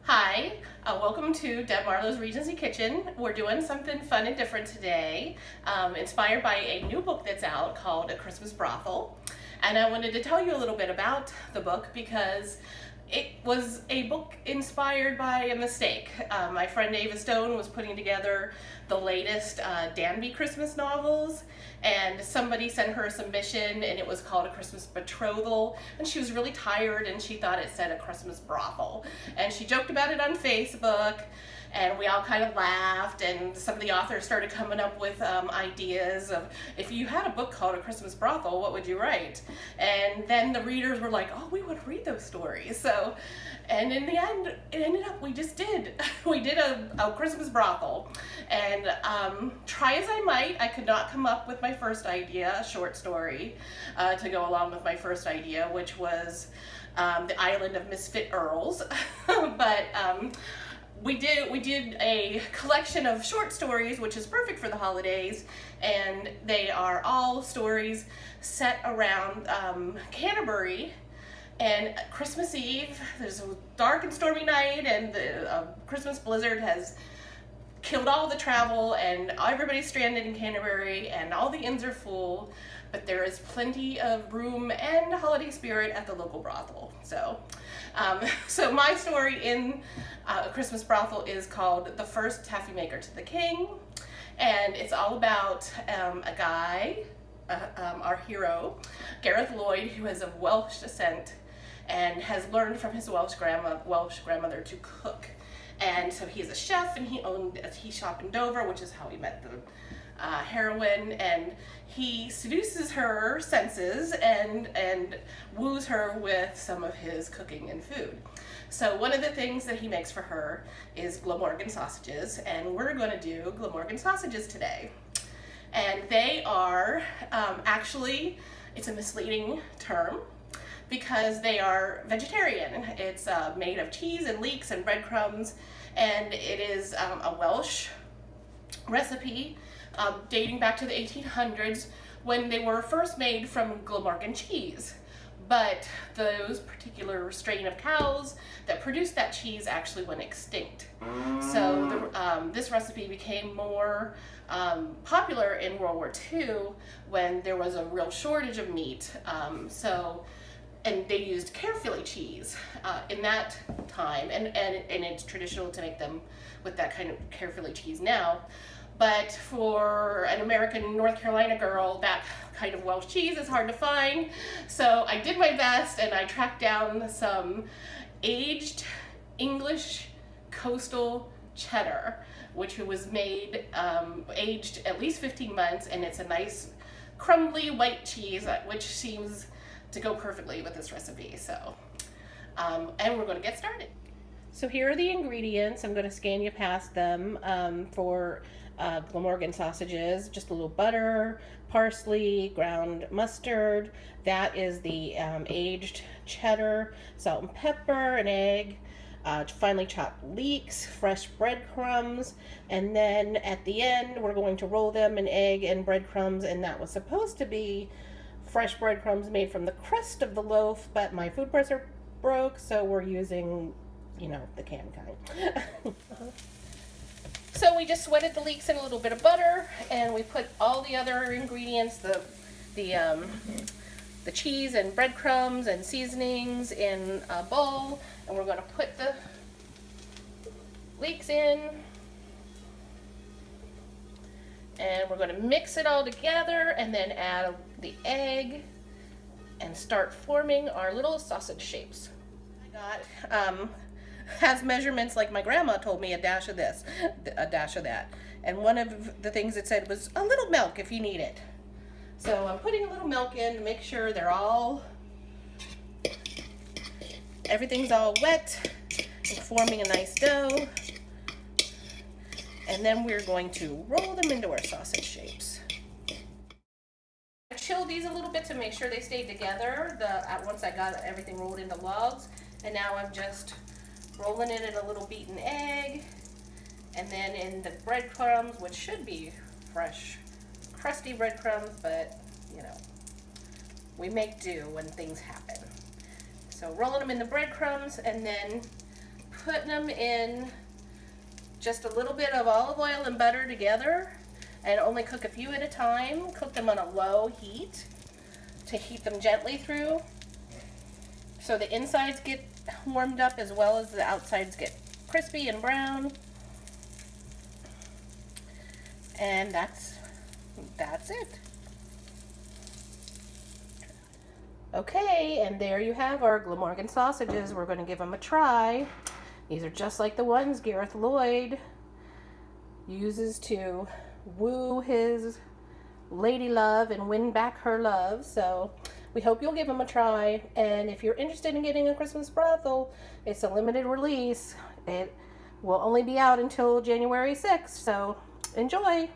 Hi, welcome to Deb Marlowe's Regency Kitchen. We're doing something fun and different today, inspired by a new book that's out called A Christmas Brothel. And I wanted to tell you a little bit about the book because it was a book inspired by a mistake. My friend Ava Stone was putting together the latest Danby Christmas novels, and somebody sent her a submission and it was called A Christmas Betrothal, and she was really tired and she thought it said A Christmas Brothel. And she joked about it on Facebook, and we all kind of laughed, and some of the authors started coming up with ideas of, if you had a book called A Christmas Brothel, what would you write? And then the readers were like, oh, we want to read those stories. So, and in the end, it ended up, we just did. We did a Christmas Brothel. And try as I might, I could not come up with my first idea, a short story, to go along with my first idea, which was the Island of Misfit Earls. But we did a collection of short stories, which is perfect for the holidays, and they are all stories set around Canterbury. And Christmas Eve, there's a dark and stormy night, and the Christmas blizzard has killed all the travel, and everybody's stranded in Canterbury, and all the inns are full, but there is plenty of room and holiday spirit at the local brothel. So, so my story in A Christmas Brothel is called The First Taffy Maker to the King, and it's all about a guy, our hero, Gareth Lloyd, who is of Welsh descent and has learned from his Welsh grandmother to cook. And so he's a chef, and he owned a tea shop in Dover, which is how he met the heroine, and he seduces her senses and woos her with some of his cooking and food. So one of the things that he makes for her is Glamorgan Sausages, and we're going to do Glamorgan Sausages today. And they are, actually, it's a misleading term, because they are vegetarian. It's made of cheese and leeks and breadcrumbs, and it is a Welsh recipe dating back to the 1800s when they were first made from Glamorgan cheese. But those particular strain of cows that produced that cheese actually went extinct. So this recipe became more popular in World War II when there was a real shortage of meat. And they used Caerphilly cheese in that time, and it's traditional to make them with that kind of Caerphilly cheese now. But for an American North Carolina girl, that kind of Welsh cheese is hard to find. So I did my best, and I tracked down some aged English coastal cheddar, which was made, aged at least 15 months, and it's a nice crumbly white cheese, which seems to go perfectly with this recipe. So, and we're going to get started. So here are the ingredients. I'm going to scan you past them for Glamorgan sausages. Just a little butter, parsley, ground mustard. That is the aged cheddar, salt and pepper, an egg, finely chopped leeks, fresh breadcrumbs, and then at the end we're going to roll them in egg and breadcrumbs, and that was supposed to be fresh breadcrumbs made from the crust of the loaf, but my food presser broke, so we're using, you know, the canned kind. So we just sweated the leeks in a little bit of butter, and we put all the other ingredients, the cheese and breadcrumbs and seasonings in a bowl, and we're going to put the leeks in, and we're going to mix it all together and then add the egg and start forming our little sausage shapes. I got has measurements like my grandma told me, a dash of this, a dash of that, and one of the things it said was a little milk if you need it. So I'm putting a little milk in to make sure everything's all wet and forming a nice dough. And then we're going to roll them into our sausage shapes. I chilled these a little bit to make sure they stayed together once I got everything rolled into logs. And now I'm just rolling it in a little beaten egg, and then in the breadcrumbs, which should be fresh, crusty breadcrumbs, but you know, we make do when things happen. So rolling them in the breadcrumbs, and then putting them in just a little bit of olive oil and butter together, and only cook a few at a time. Cook them on a low heat to heat them gently through, so the insides get warmed up as well as the outsides get crispy and brown. And that's it. Okay, and there you have our Glamorgan sausages. We're going to give them a try. These are just like the ones Gareth Lloyd uses to woo his lady love and win back her love. So we hope you'll give them a try. And if you're interested in getting a Christmas brothel, it's a limited release. It will only be out until January 6th. So enjoy.